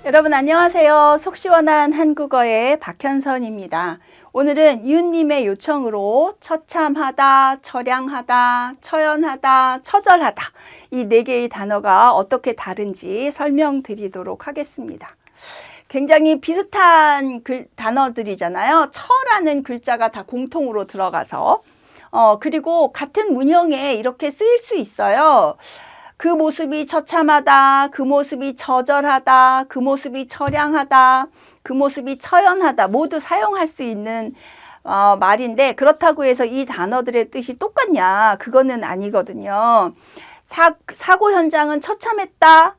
여러분 안녕하세요. 속 시원한 한국어의 박현선입니다. 오늘은 이웃님의 요청으로 처참하다, 처량하다, 처연하다, 처절하다 이 4개의 단어가 어떻게 다른지 설명드리도록 하겠습니다. 굉장히 비슷한 단어들이잖아요. 처라는 글자가 다 공통으로 들어가서 그리고 같은 문형에 이렇게 쓰일 수 있어요. 그 모습이 처참하다, 그 모습이 처절하다, 그 모습이 처량하다, 그 모습이 처연하다 모두 사용할 수 있는 말인데 그렇다고 해서 이 단어들의 뜻이 똑같냐? 그거는 아니거든요. 사고 현장은 처참했다,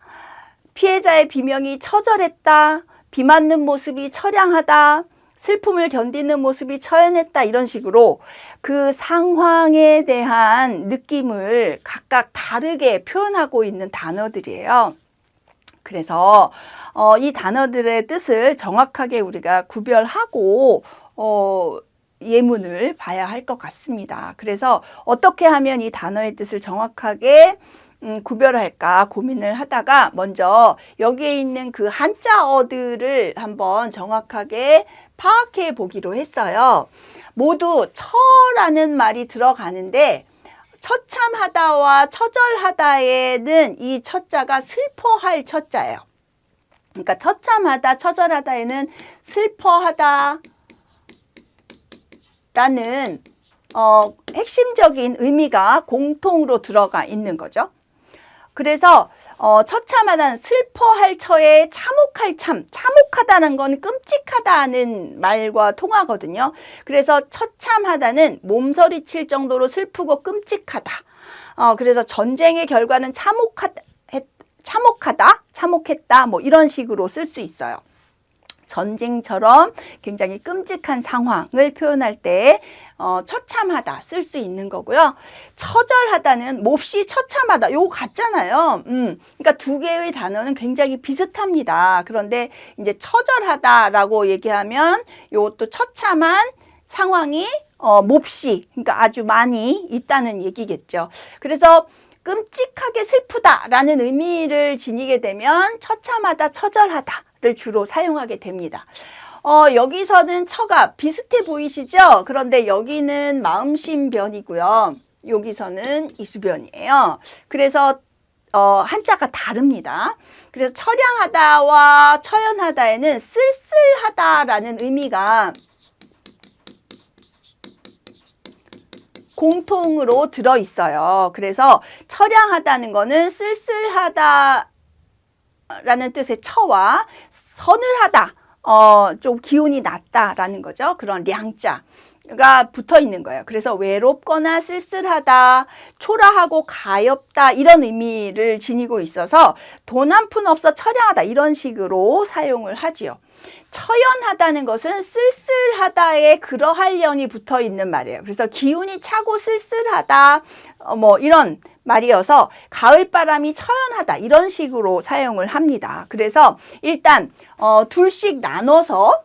피해자의 비명이 처절했다, 비 맞는 모습이 처량하다, 슬픔을 견디는 모습이 처연했다 이런 식으로 그 상황에 대한 느낌을 각각 다르게 표현하고 있는 단어들이에요. 그래서 이 단어들의 뜻을 정확하게 우리가 구별하고 예문을 봐야 할 것 같습니다. 그래서 어떻게 하면 이 단어의 뜻을 정확하게 구별할까 고민을 하다가 먼저 여기에 있는 그 한자어들을 한번 정확하게 파악해 보기로 했어요. 모두 처라는 말이 들어가는데 처참하다와 처절하다에는 이 처자가 슬퍼할 처자예요. 그러니까 처참하다, 처절하다에는 슬퍼하다 라는 핵심적인 의미가 공통으로 들어가 있는 거죠. 그래서 처참하다는 슬퍼할 처에 참혹할 참, 참혹하다는 건 끔찍하다는 말과 통하거든요. 그래서 처참하다는 몸서리칠 정도로 슬프고 끔찍하다. 그래서 전쟁의 결과는 참혹했다, 뭐 이런 식으로 쓸 수 있어요. 전쟁처럼 굉장히 끔찍한 상황을 표현할 때 처참하다 쓸 수 있는 거고요. 처절하다는 몹시 처참하다 요거 같잖아요. 그러니까 두 개의 단어는 굉장히 비슷합니다. 그런데 이제 처절하다라고 얘기하면 요것도 처참한 상황이 몹시 그러니까 아주 많이 있다는 얘기겠죠. 그래서 끔찍하게 슬프다라는 의미를 지니게 되면 처참하다, 처절하다 를 주로 사용하게 됩니다. 여기서는 처가 비슷해 보이시죠? 그런데 여기는 마음심변이고요. 여기서는 이수변이에요. 그래서 한자가 다릅니다. 그래서 처량하다와 처연하다에는 쓸쓸하다라는 의미가 공통으로 들어있어요. 그래서 처량하다는 거는 쓸쓸하다 라는 뜻의 처와 서늘하다, 좀 기운이 낮다라는 거죠. 그런 량자가 붙어 있는 거예요. 그래서 외롭거나 쓸쓸하다, 초라하고 가엾다 이런 의미를 지니고 있어서 돈 한 푼 없어 처량하다 이런 식으로 사용을 하지요. 처연하다는 것은 쓸쓸하다에 그러하려니 붙어 있는 말이에요. 그래서 기운이 차고 쓸쓸하다, 뭐 이런 말이어서 가을바람이 처연하다 이런 식으로 사용을 합니다. 그래서 일단 둘씩 나눠서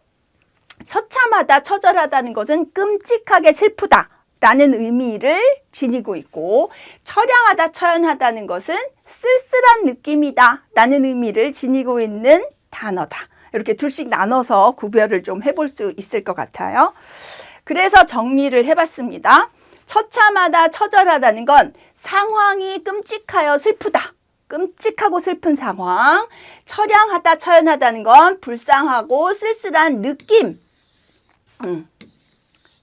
처참하다, 처절하다는 것은 끔찍하게 슬프다 라는 의미를 지니고 있고 처량하다, 처연하다는 것은 쓸쓸한 느낌이다 라는 의미를 지니고 있는 단어다. 이렇게 둘씩 나눠서 구별을 좀 해볼 수 있을 것 같아요. 그래서 정리를 해봤습니다. 처참하다, 처절하다는 건 상황이 끔찍하여 슬프다. 끔찍하고 슬픈 상황. 처량하다, 처연하다는 건 불쌍하고 쓸쓸한 느낌.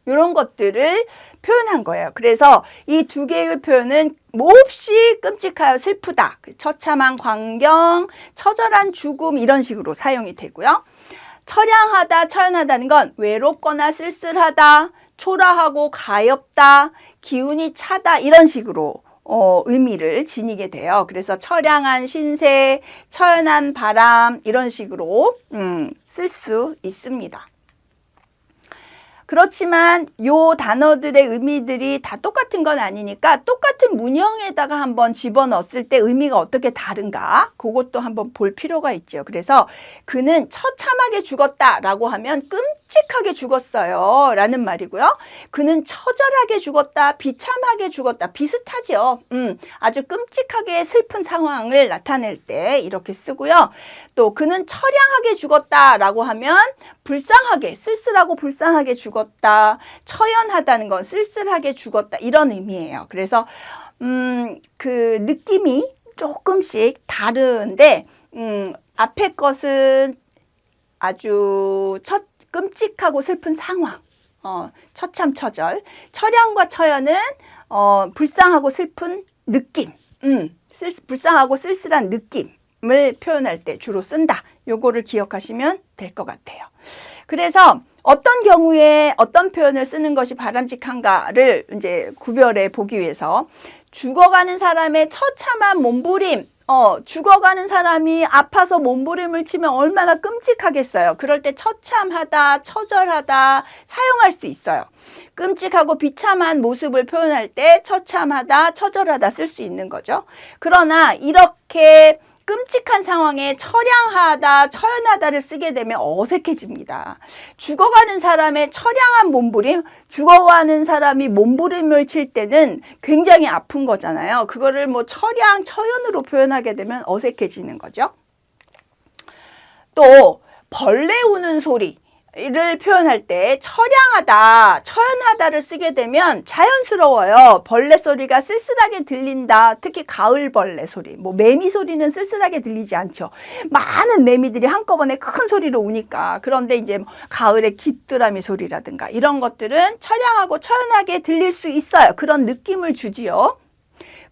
이런 것들을 표현한 거예요. 그래서 이 두 개의 표현은 몹시 끔찍하여 슬프다. 처참한 광경, 처절한 죽음 이런 식으로 사용이 되고요. 처량하다, 처연하다는 건 외롭거나 쓸쓸하다, 초라하고 가엾다, 기운이 차다 이런 식으로 의미를 지니게 돼요. 그래서 처량한 신세, 처연한 바람 이런 식으로 쓸 수 있습니다. 그렇지만 요 단어들의 의미들이 다 똑같은 건 아니니까 똑같은 문형에다가 한번 집어넣었을 때 의미가 어떻게 다른가 그것도 한번 볼 필요가 있죠. 그래서 그는 처참하게 죽었다라고 하면 끔찍하게 죽었어요 라는 말이고요. 그는 처절하게 죽었다, 비참하게 죽었다 비슷하죠. 아주 끔찍하게 슬픈 상황을 나타낼 때 이렇게 쓰고요. 또 그는 처량하게 죽었다라고 하면 불쌍하게, 쓸쓸하고 불쌍하게 죽었다. 처연하다는 건 쓸쓸하게 죽었다. 이런 의미예요. 그래서 그 느낌이 조금씩 다른데 앞에 것은 아주 끔찍하고 슬픈 상황, 처참처절. 처량과 처연은 불쌍하고 슬픈 느낌, 불쌍하고 쓸쓸한 느낌을 표현할 때 주로 쓴다. 요거를 기억하시면 될 것 같아요. 그래서 어떤 경우에 어떤 표현을 쓰는 것이 바람직한가를 이제 구별해 보기 위해서 죽어가는 사람의 처참한 몸부림, 죽어가는 사람이 아파서 몸부림을 치면 얼마나 끔찍하겠어요. 그럴 때 처참하다, 처절하다 사용할 수 있어요. 끔찍하고 비참한 모습을 표현할 때 처참하다, 처절하다 쓸 수 있는 거죠. 그러나 이렇게 끔찍한 상황에 처량하다, 처연하다를 쓰게 되면 어색해집니다. 죽어가는 사람의 처량한 몸부림, 죽어가는 사람이 몸부림을 칠 때는 굉장히 아픈 거잖아요. 그거를 뭐 처량, 처연으로 표현하게 되면 어색해지는 거죠. 또 벌레 우는 소리. 를 표현할 때 처량하다, 처연하다를 쓰게 되면 자연스러워요. 벌레 소리가 쓸쓸하게 들린다. 특히 가을 벌레 소리. 뭐 매미 소리는 쓸쓸하게 들리지 않죠. 많은 매미들이 한꺼번에 큰 소리로 우니까. 그런데 이제 가을의 귀뚜라미 소리라든가 이런 것들은 처량하고 처연하게 들릴 수 있어요. 그런 느낌을 주지요.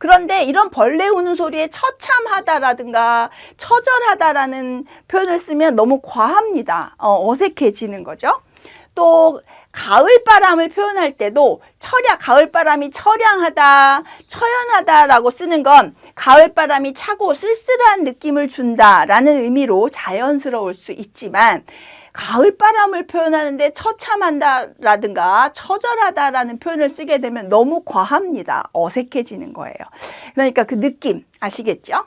그런데 이런 벌레 우는 소리에 처참하다라든가 처절하다라는 표현을 쓰면 너무 과합니다. 어색해지는 거죠. 또 가을바람을 표현할 때도 가을바람이 처량하다, 처연하다라고 쓰는 건 가을바람이 차고 쓸쓸한 느낌을 준다라는 의미로 자연스러울 수 있지만 가을바람을 표현하는데 처참하다라든가 처절하다라는 표현을 쓰게 되면 너무 과합니다. 어색해지는 거예요. 그러니까 그 느낌 아시겠죠?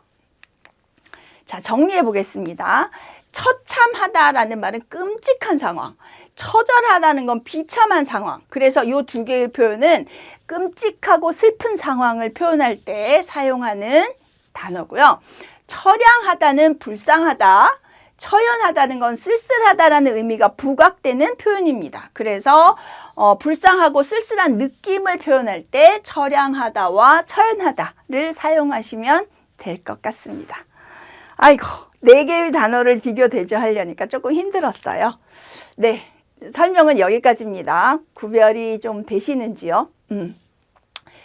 자, 정리해 보겠습니다. 처참하다라는 말은 끔찍한 상황, 처절하다는 건 비참한 상황. 그래서 이 두 개의 표현은 끔찍하고 슬픈 상황을 표현할 때 사용하는 단어고요. 처량하다는 불쌍하다, 처연하다는 건 쓸쓸하다라는 의미가 부각되는 표현입니다. 그래서 불쌍하고 쓸쓸한 느낌을 표현할 때 처량하다와 처연하다를 사용하시면 될 것 같습니다. 아이고, 4개의 단어를 비교 대조하려니까 조금 힘들었어요. 네, 설명은 여기까지입니다. 구별이 좀 되시는지요?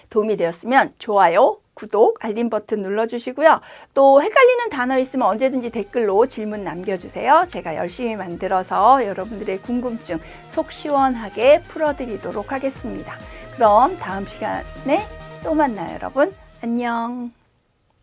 도움이 되었으면 좋아요, 구독, 알림 버튼 눌러주시고요. 또 헷갈리는 단어 있으면 언제든지 댓글로 질문 남겨주세요. 제가 열심히 만들어서 여러분들의 궁금증 속 시원하게 풀어드리도록 하겠습니다. 그럼 다음 시간에 또 만나요, 여러분. 안녕.